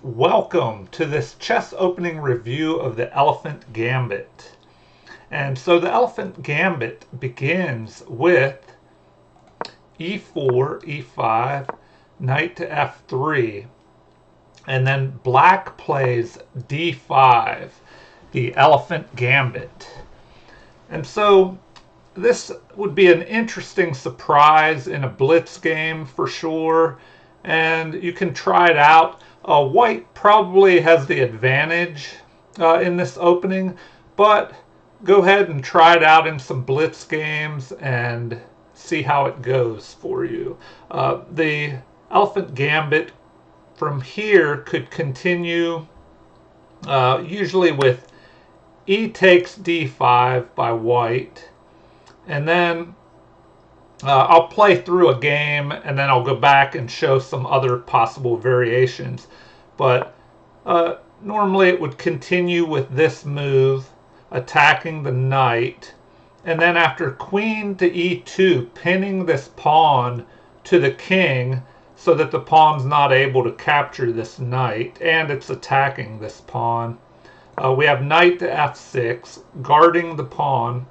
Welcome to this chess opening review of the Elephant Gambit. And so the Elephant Gambit begins with e4, e5, knight to f3, and then black plays d5, the Elephant Gambit. And so this would be an interesting surprise in a blitz game for sure, and you can try it out. White probably has the advantage in this opening, but go ahead and try it out in some blitz games and see how it goes for you. The Elephant Gambit from here could continue usually with e takes d5 by white, and then I'll play through a game and then I'll go back and show some other possible variations. But normally it would continue with this move, attacking the knight, and then after queen to e2, pinning this pawn to the king so that the pawn's not able to capture this knight, and it's attacking this pawn. We have knight to f6, guarding the pawn.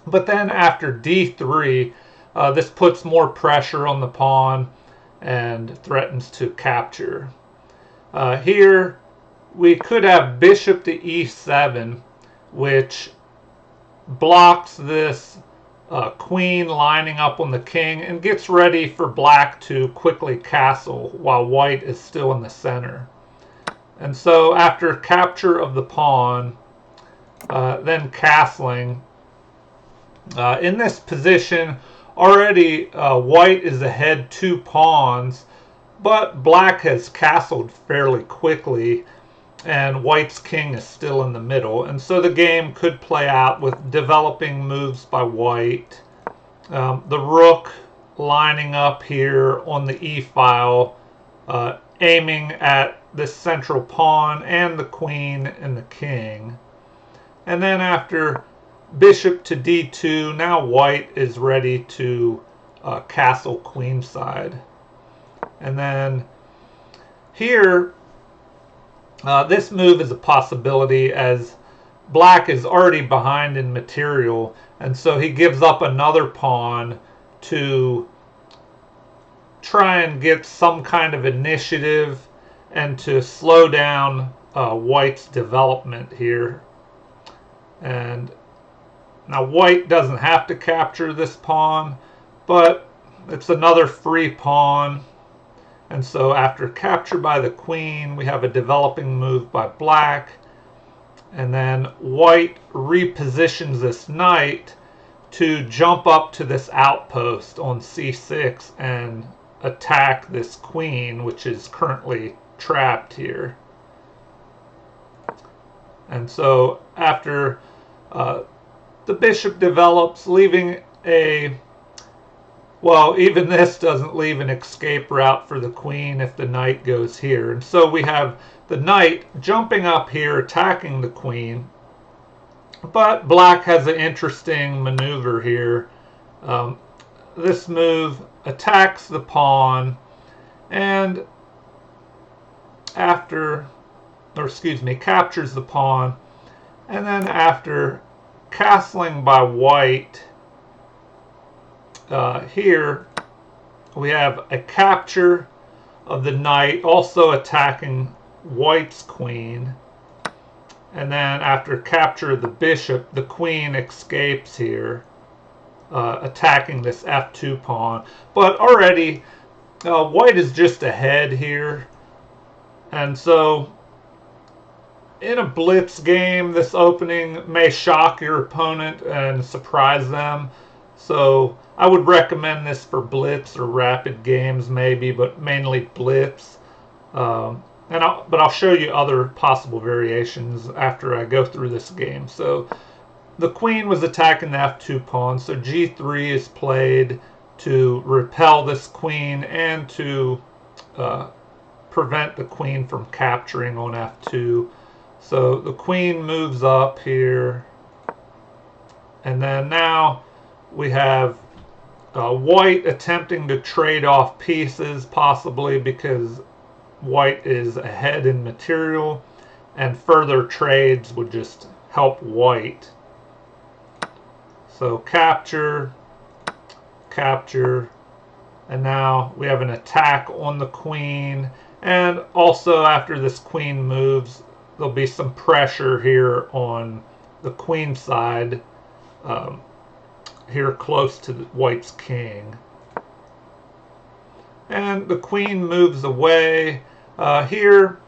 But then after d3, this puts more pressure on the pawn and threatens to capture. Here we could have bishop to e7, which blocks this queen lining up on the king and gets ready for black to quickly castle while white is still in the center. And so after capture of the pawn, then castling, in this position, already white is ahead 2 pawns, but black has castled fairly quickly, and white's king is still in the middle. And so the game could play out with developing moves by white. The rook lining up here on the e-file, aiming at this central pawn and the queen and the king. And then after bishop to d2, now white is ready to castle queenside. And then here, this move is a possibility as black is already behind in material, and so he gives up another pawn to try and get some kind of initiative and to slow down white's development here. And now white doesn't have to capture this pawn, but it's another free pawn. And so after capture by the queen, we have a developing move by black. And then white repositions this knight to jump up to this outpost on c6 and attack this queen, which is currently trapped here. And so after the bishop develops, leaving a, well, even this doesn't leave an escape route for the queen if the knight goes here. And so we have the knight jumping up here, attacking the queen. But black has an interesting maneuver here. This move attacks the pawn, and captures the pawn. And then after castling by white, here we have a capture of the knight, also attacking white's queen. And then after capture of the bishop, the queen escapes here, attacking this f2 pawn. But already white is just ahead here. And so in a blitz game, this opening may shock your opponent and surprise them. So I would recommend this for blitz or rapid games maybe, but mainly blitz. But I'll show you other possible variations after I go through this game. So the queen was attacking the f2 pawn, so g3 is played to repel this queen and to prevent the queen from capturing on f2. So the queen moves up here, and then now we have white attempting to trade off pieces, possibly because white is ahead in material, and further trades would just help white. So capture, capture, and now we have an attack on the queen. And also after this queen moves, there'll be some pressure here on the queen side, here close to the white's king. And the queen moves away. Here,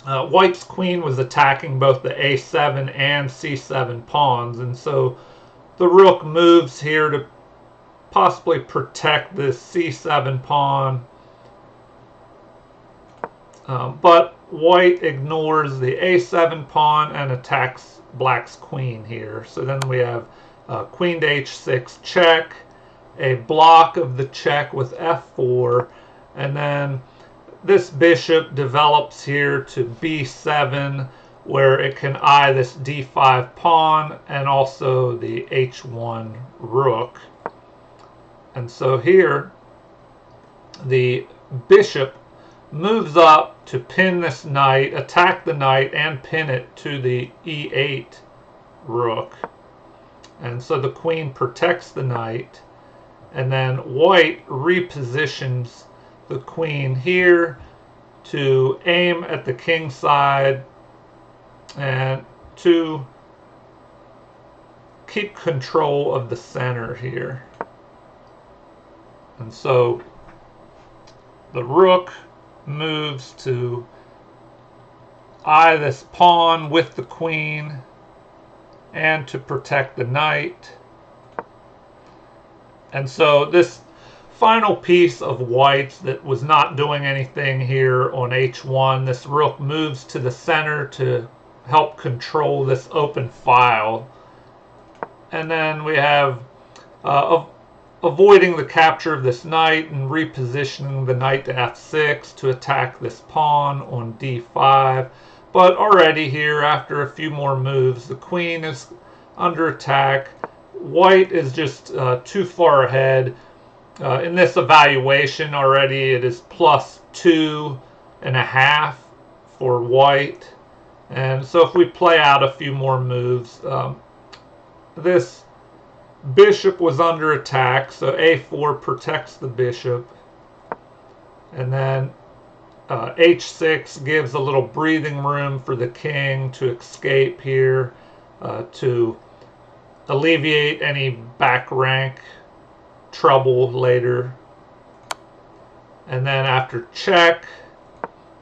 white's queen was attacking both the a7 and c7 pawns, and so the rook moves here to possibly protect this c7 pawn. But white ignores the a7 pawn and attacks black's queen here. So then we have queen to h6 check, a block of the check with f4, and then this bishop develops here to b7, where it can eye this d5 pawn and also the h1 rook. And so here the bishop moves up to pin this knight, attack the knight, and pin it to the e8 rook. And so the queen protects the knight, and then white repositions the queen here to aim at the king side and to keep control of the center here. And so the rook moves to eye this pawn with the queen and to protect the knight. And so this final piece of white's that was not doing anything here on h1, this rook moves to the center to help control this open file. And then we have avoiding the capture of this knight and repositioning the knight to f6 to attack this pawn on d5. But already here, after a few more moves, the queen is under attack. White is just too far ahead. In this evaluation already, it is +2.5 for white. And so if we play out a few more moves, this bishop was under attack, so a4 protects the bishop. And then h6 gives a little breathing room for the king to escape here, to alleviate any back rank trouble later. And then after check,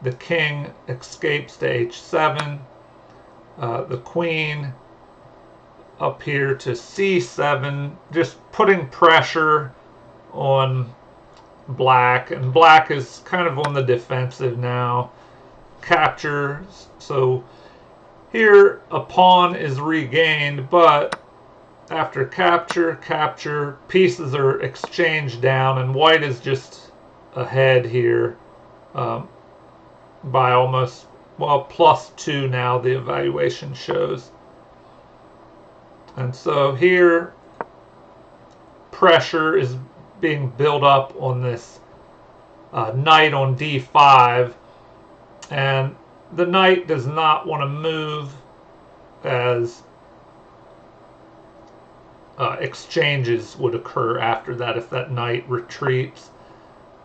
the king escapes to h7. The queen up here to c7, just putting pressure on black, and black is kind of on the defensive now. Capture, so here a pawn is regained, but after capture, pieces are exchanged down, and white is just ahead here by almost, well, +2 now the evaluation shows. And so here pressure is being built up on this knight on d5, and the knight does not want to move as exchanges would occur after that if that knight retreats.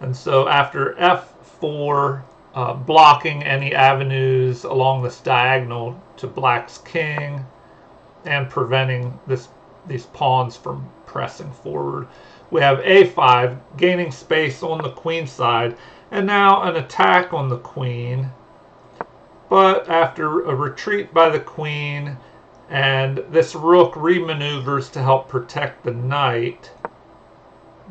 And so after f4, blocking any avenues along this diagonal to black's king and preventing these pawns from pressing forward, we have a5 gaining space on the queen side, and now an attack on the queen. But after a retreat by the queen, and this rook remaneuvers to help protect the knight,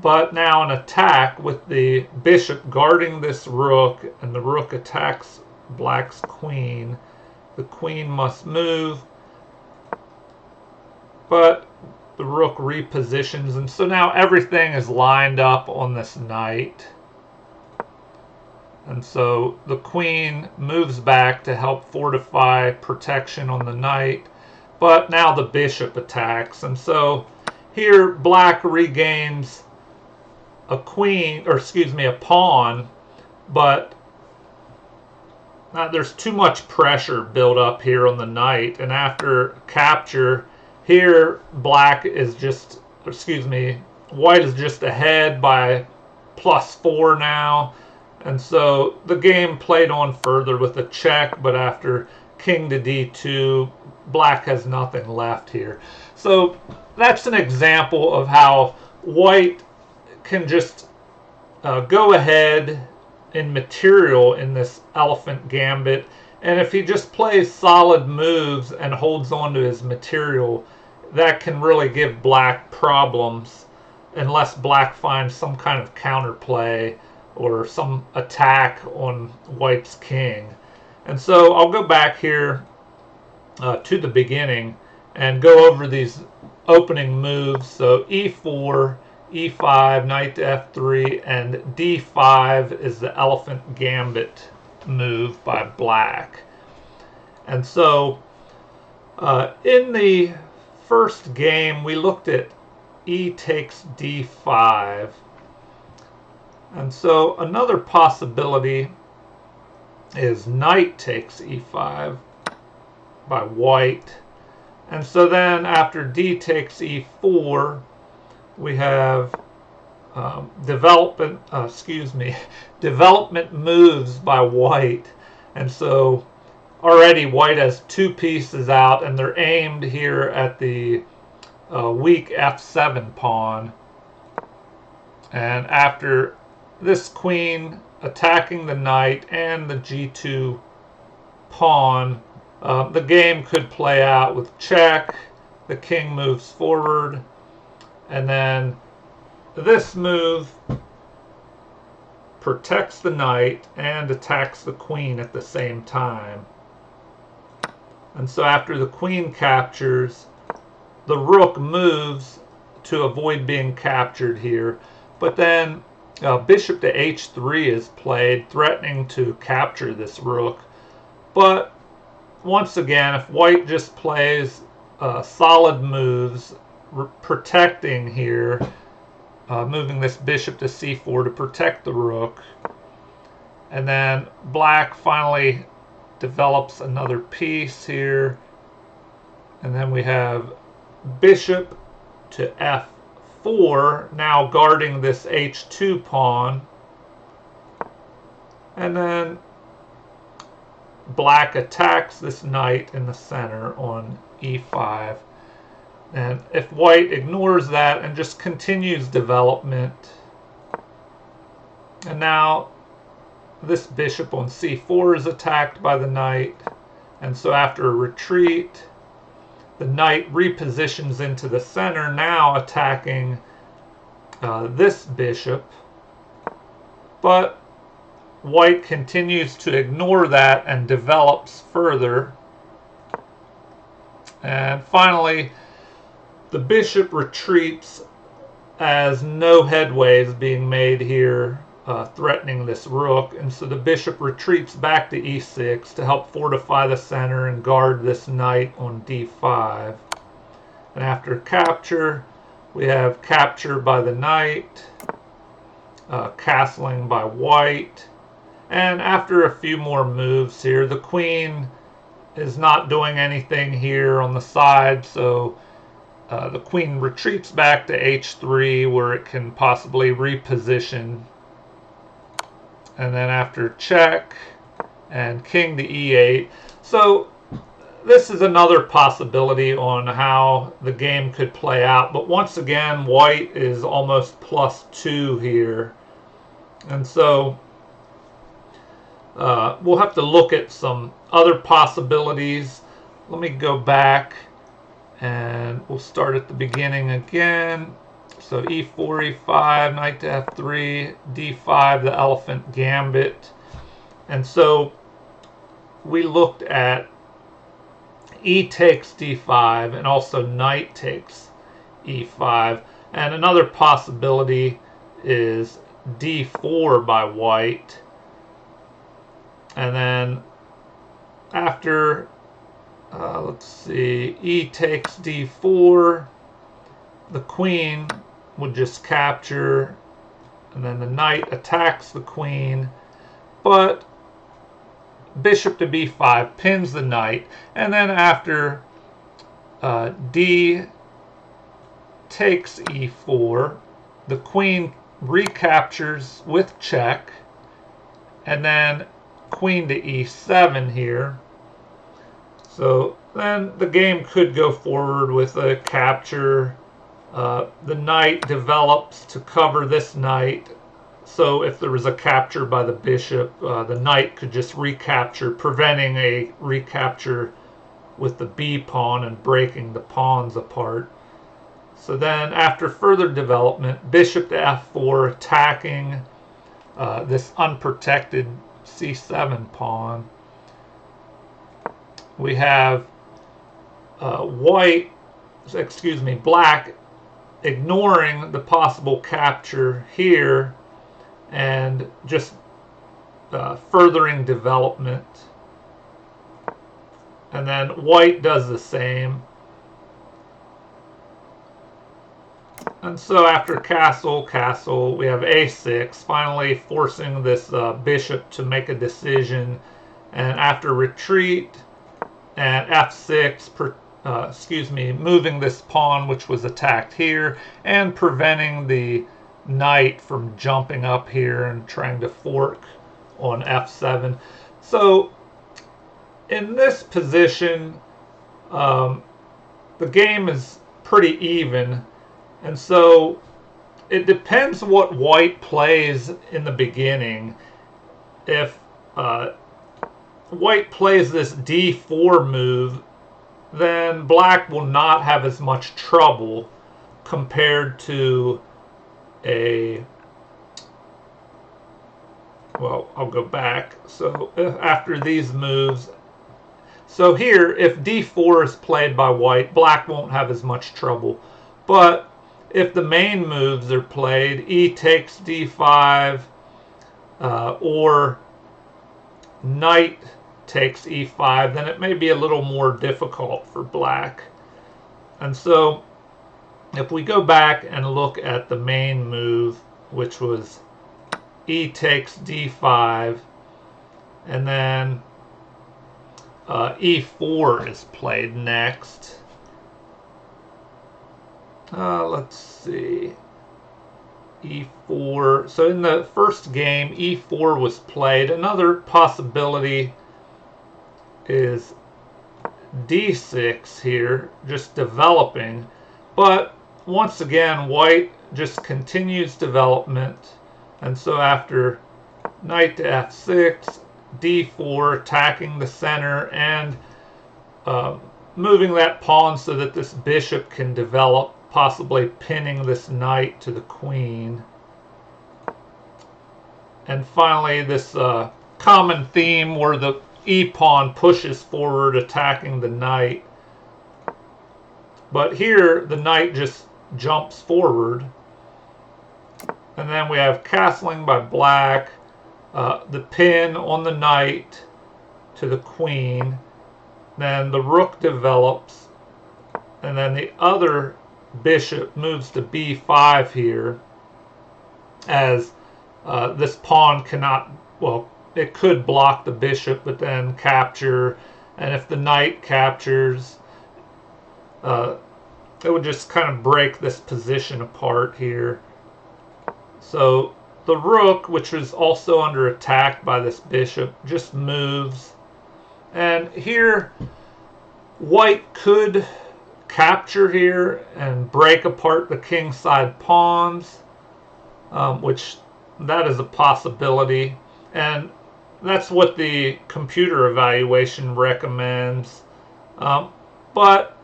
but now an attack with the bishop guarding this rook, and the rook attacks black's queen. The queen must move, but the rook repositions, and so now everything is lined up on this knight. And so the queen moves back to help fortify protection on the knight, but now the bishop attacks. And so here black regains a queen, or excuse me, a pawn, but there's too much pressure built up here on the knight, and after capture here, black is just, excuse me, white is just ahead by +4 now. And so the game played on further with a check, but after king to d2, black has nothing left here. So that's an example of how white can just go ahead in material in this elephant gambit, and if he just plays solid moves and holds on to his material, that can really give black problems unless black finds some kind of counterplay or some attack on white's king. And so I'll go back here to the beginning and go over these opening moves. So e4, e5, knight to f3, and d5 is the elephant gambit move by black. And so in the first game we looked at e takes d5. And so another possibility is knight takes e5 by white. And so then after d takes e4, we have development moves by white. And so already white has 2 pieces out, and they're aimed here at the weak f7 pawn. And after this queen attacking the knight and the g2 pawn, the game could play out with check, the king moves forward, and then this move protects the knight and attacks the queen at the same time. And so after the queen captures, the rook moves to avoid being captured here, but then bishop to h3 is played, threatening to capture this rook. But once again, if white just plays solid moves, protecting here, moving this bishop to c4 to protect the rook, and then black finally develops another piece here, and then we have bishop to f4, now guarding this h2 pawn, and then black attacks this knight in the center on e5. And if white ignores that and just continues development, and now this bishop on c4 is attacked by the knight, and so after a retreat, the knight repositions into the center, now attacking this bishop, but white continues to ignore that and develops further. And finally, the bishop retreats as no headway is being made here, threatening this rook. And so the bishop retreats back to e6 to help fortify the center and guard this knight on d5. And after capture, we have capture by the knight, castling by white. And after a few more moves here, the queen is not doing anything here on the side, so the queen retreats back to h3 where it can possibly reposition. And then after check and king to e8. So this is another possibility on how the game could play out. But once again, white is almost +2 here. And so we'll have to look at some other possibilities. Let me go back and we'll start at the beginning again. So e4, e5, knight to f3, d5, the elephant gambit. And so we looked at e takes d5 and also knight takes e5. And another possibility is d4 by white. And then after, let's see, e takes d4, the queen would just capture, and then the knight attacks the queen. But bishop to b5 pins the knight, and then after d takes e4, the queen recaptures with check, and then queen to e7 here. So then the game could go forward with a capture. The knight develops to cover this knight. So if there was a capture by the bishop, the knight could just recapture, preventing a recapture with the b pawn and breaking the pawns apart. So then after further development, bishop to f4, attacking this unprotected c7 pawn. We have black ignoring the possible capture here and just furthering development. And then white does the same. And so after castle, we have a6, finally forcing this bishop to make a decision. And after retreat and f6, moving this pawn which was attacked here and preventing the knight from jumping up here and trying to fork on f7. So in this position, the game is pretty even. And so it depends what white plays in the beginning. If white plays this d4 move, then black will not have as much trouble compared to I'll go back. So after these moves, so here, if d4 is played by white, black won't have as much trouble. But if the main moves are played, e takes d5, or knight takes e5, then it may be a little more difficult for black. And so if we go back and look at the main move, which was e takes d5, and then e4 is played next. Let's see. e4. So in the first game, e4 was played. Another possibility is d6 here, just developing. But once again, white just continues development. And so after knight to f6, d4, attacking the center and moving that pawn so that this bishop can develop, possibly pinning this knight to the queen. And finally, this common theme where the e-pawn pushes forward, attacking the knight. But here, the knight just jumps forward. And then we have castling by black, the pin on the knight to the queen. Then the rook develops, and then the other bishop moves to b5 here, as this pawn cannot, well, it could block the bishop but then capture, and if the knight captures, it would just kind of break this position apart here. So the rook, which is also under attack by this bishop, just moves. And here, white could capture here and break apart the kingside pawns, which that is a possibility. And that's what the computer evaluation recommends. But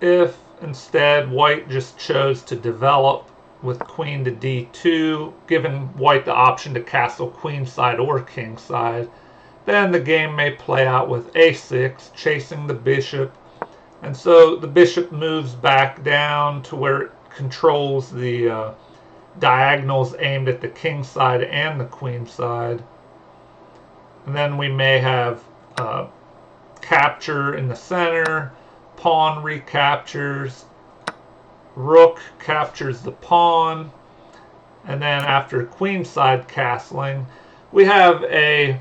if instead white just chose to develop with queen to d2, giving white the option to castle queenside or kingside, then the game may play out with a6, chasing the bishop. And so the bishop moves back down to where it controls the diagonals aimed at the king side and the queen side. And then we may have capture in the center, pawn recaptures, rook captures the pawn, and then after queenside castling, we have a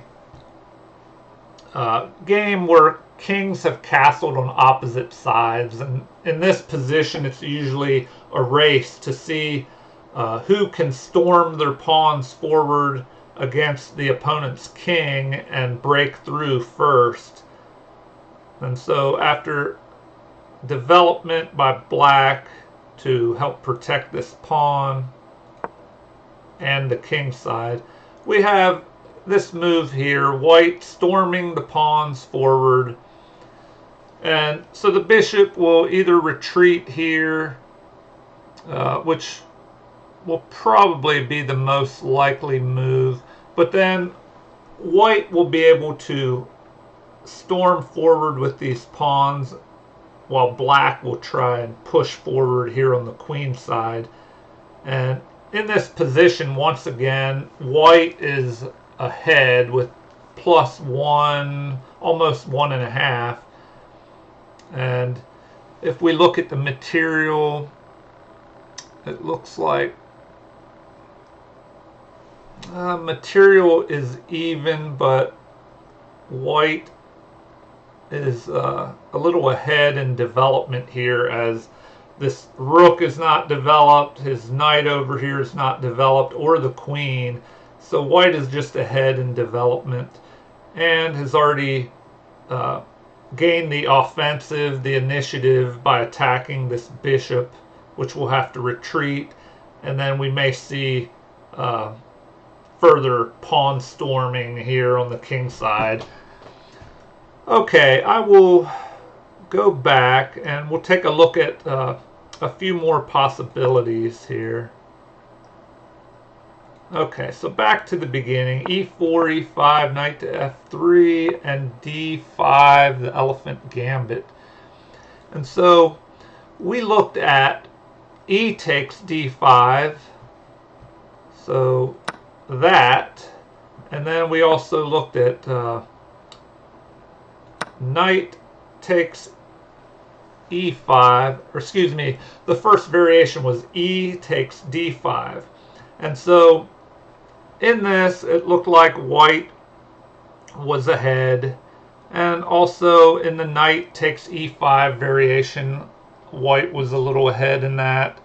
game where kings have castled on opposite sides, and in this position it's usually a race to see who can storm their pawns forward against the opponent's king and break through first. And so after development by black to help protect this pawn and the king side, we have this move here, white storming the pawns forward. And so the bishop will either retreat here, which will probably be the most likely move, but then white will be able to storm forward with these pawns while black will try and push forward here on the queen side. And in this position, once again, white is ahead with +1, almost 1.5. And if we look at the material, it looks like material is even, but white is a little ahead in development here, as this rook is not developed, his knight over here is not developed, or the queen. So white is just ahead in development and has already gained the offensive, the initiative, by attacking this bishop, which will have to retreat. And then we may see further pawn storming here on the king side. Okay, I will go back and we'll take a look at a few more possibilities here. Okay, so back to the beginning. E4, E5, knight to F3, and D5, the elephant gambit. And so we looked at E takes D5, so that, and then we also looked at knight takes E5, or excuse me, the first variation was E takes D5. And so in this, it looked like white was ahead. And also in the knight takes E5 variation, white was a little ahead in that.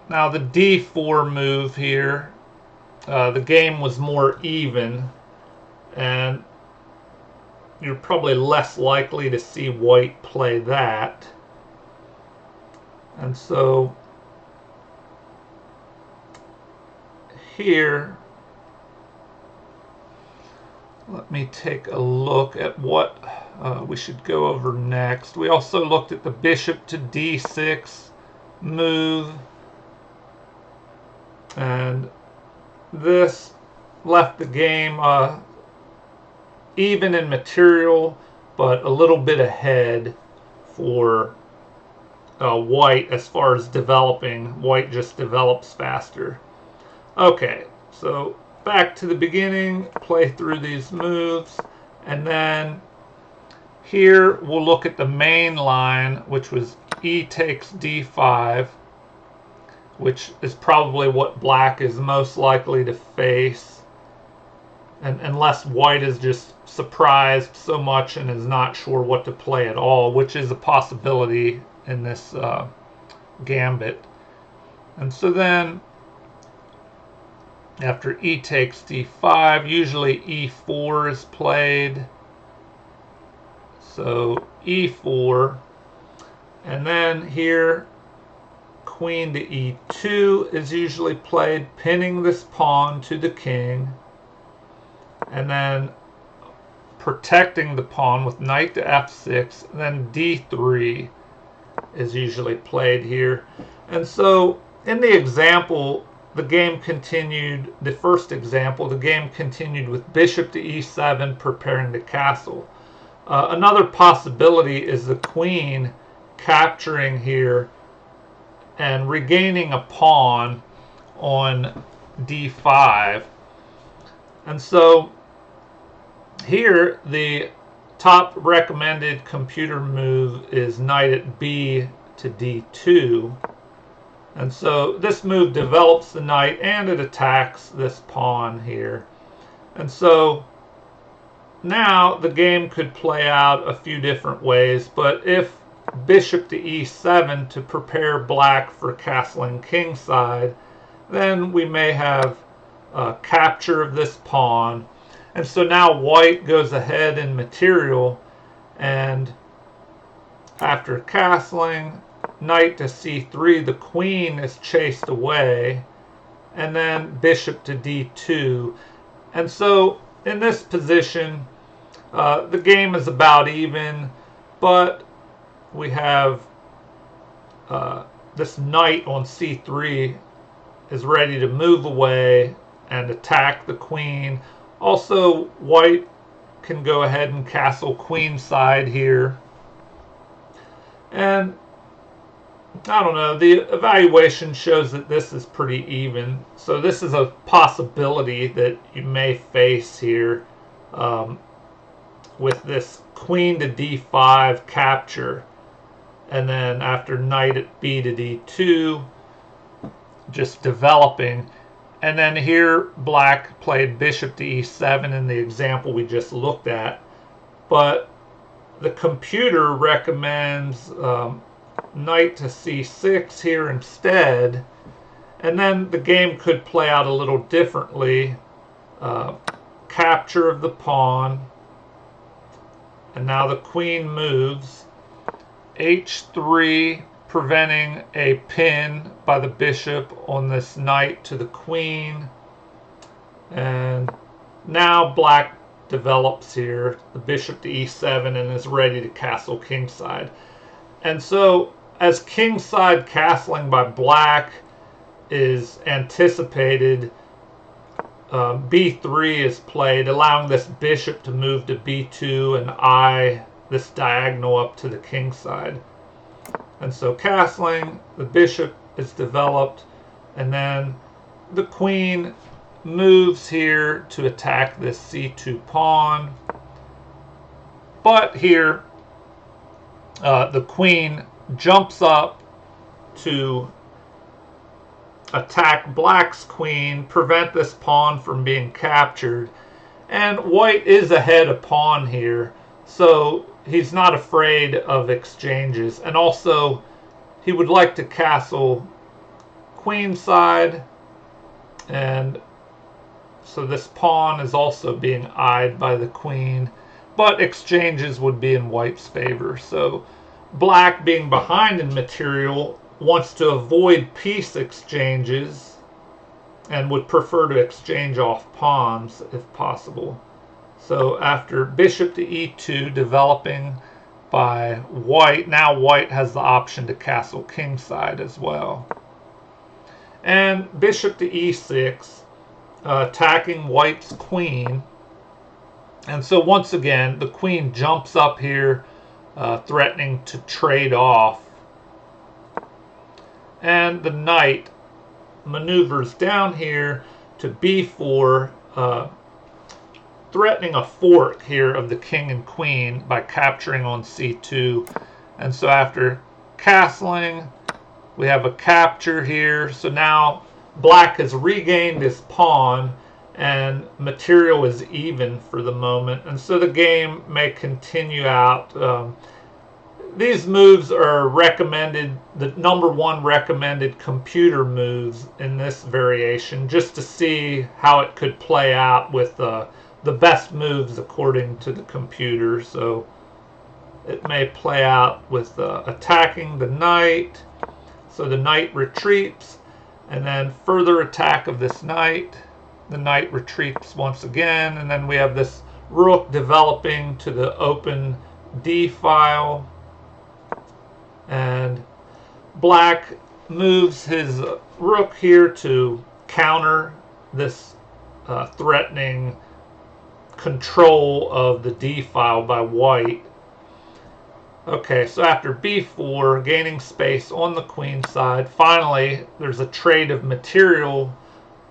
Now the D4 move here, the game was more even, and you're probably less likely to see white play that. And so here, let me take a look at what we should go over next. We also looked at the bishop to D6 move, and this left the game even in material, but a little bit ahead for white as far as developing. White just develops faster. Okay, so back to the beginning, play through these moves, and then here we'll look at the main line, which was E takes D5, which is probably what black is most likely to face, and unless white is just surprised so much and is not sure what to play at all, which is a possibility in this gambit. And so then after E takes D5, usually E4 is played. So E4, and then here queen to E2 is usually played, pinning this pawn to the king, and then protecting the pawn with knight to F6, and then D3 is usually played here. And so in the example, the game continued, the first example, the game continued with bishop to E7, preparing to castle. Another possibility is the queen capturing here and regaining a pawn on D5. And so here the top recommended computer move is knight at B to D2. And so this move develops the knight and it attacks this pawn here. And so now the game could play out a few different ways, but if bishop to e7 to prepare black for castling kingside, then we may have capture of this pawn. And so now white goes ahead in material, and after castling, knight to c3, the queen is chased away, and then bishop to d2. And so in this position, the game is about even, but we have this knight on c3 is ready to move away and attack the queen. Also, white can go ahead and castle queenside here. And I don't know, the evaluation shows that this is pretty even. So this is a possibility that you may face here with this queen to d5 capture. And then after knight at b to d2, just developing. And then here black played bishop to e7 in the example we just looked at. But the computer recommends knight to c6 here instead. And then the game could play out a little differently. Capture of the pawn. And now the queen moves. h3, preventing a pin by the bishop on this knight to the queen. And now black develops here, the bishop to e7, and is ready to castle kingside. And so as kingside castling by black is anticipated, b3 is played, allowing this bishop to move to b2 and eye this diagonal up to the kingside. And so castling, the bishop is developed, and then the queen moves here to attack this c2 pawn. But here, the queen jumps up to attack black's queen, prevent this pawn from being captured. And white is ahead a pawn here, so he's not afraid of exchanges. And also, he would like to castle queenside, and so this pawn is also being eyed by the queen, but exchanges would be in white's favor. So black, being behind in material, wants to avoid piece exchanges and would prefer to exchange off pawns if possible. So after bishop to e2, developing by white, now white has the option to castle kingside as well. And bishop to e6, attacking white's queen. And so once again, the queen jumps up here, threatening to trade off. And the knight maneuvers down here to b4, threatening a fork here of the king and queen by capturing on c2. And so after castling, we have a capture here. So now black has regained his pawn, and material is even for the moment. And so the game may continue out. These moves are recommended, the #1 recommended computer moves in this variation, just to see how it could play out with the best moves according to the computer. So it may play out with attacking the knight. So the knight retreats, and then further attack of this knight. The knight retreats once again, and then we have this rook developing to the open d file. And black moves his rook here to counter this threatening control of the d file by white. Okay, so after b4, gaining space on the queen side, finally there's a trade of material.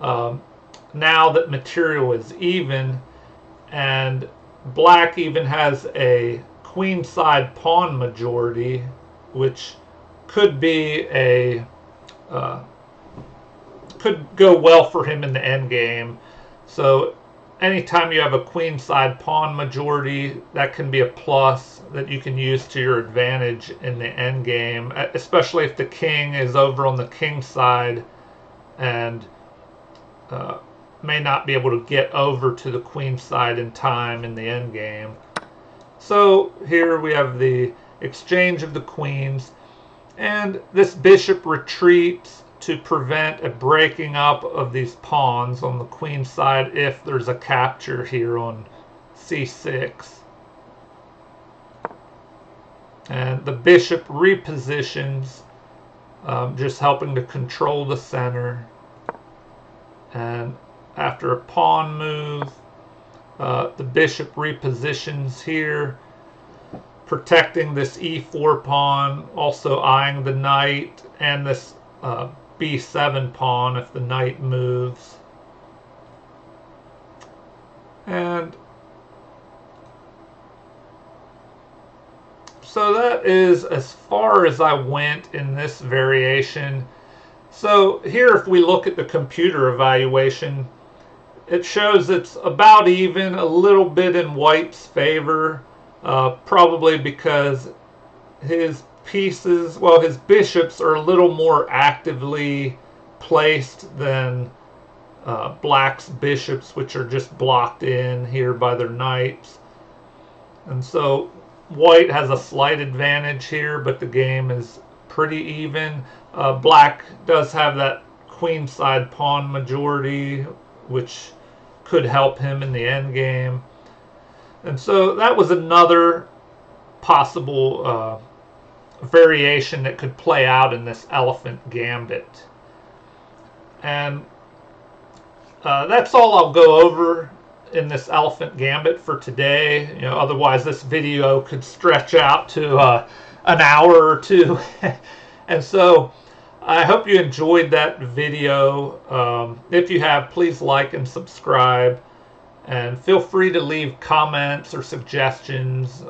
Now that material is even, and black even has a queenside pawn majority, which could be a could go well for him in the end game. So anytime you have a queenside pawn majority, that can be a plus that you can use to your advantage in the end game, especially if the king is over on the king side and may not be able to get over to the queen side in time in the end game. So here we have the exchange of the queens, and this bishop retreats to prevent a breaking up of these pawns on the queen side if there's a capture here on c6. And the bishop repositions, just helping to control the center. And after a pawn move, the bishop repositions here, protecting this e4 pawn, also eyeing the knight, and this b7 pawn if the knight moves. And so that is as far as I went in this variation. So here, if we look at the computer evaluation, it shows it's about even, a little bit in white's favor, probably because his pieces, well, his bishops are a little more actively placed than black's bishops, which are just blocked in here by their knights. And so white has a slight advantage here, but the game is pretty even. Black does have that queenside pawn majority, which could help him in the end game. And so that was another possible variation that could play out in this elephant gambit. And that's all I'll go over in this elephant gambit for today. You know, otherwise this video could stretch out to an hour or two. And so I hope you enjoyed that video. If you have, please like and subscribe, and feel free to leave comments or suggestions.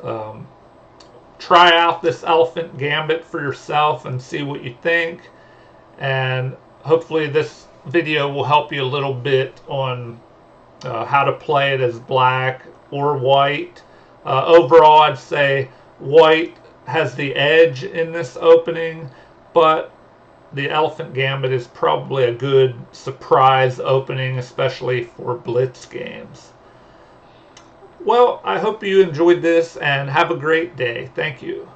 Try out this elephant gambit for yourself and see what you think, and hopefully this video will help you a little bit on how to play it as black or white. Overall, I'd say white has the edge in this opening, but the elephant gambit is probably a good surprise opening, especially for blitz games. Well, I hope you enjoyed this and have a great day. Thank you.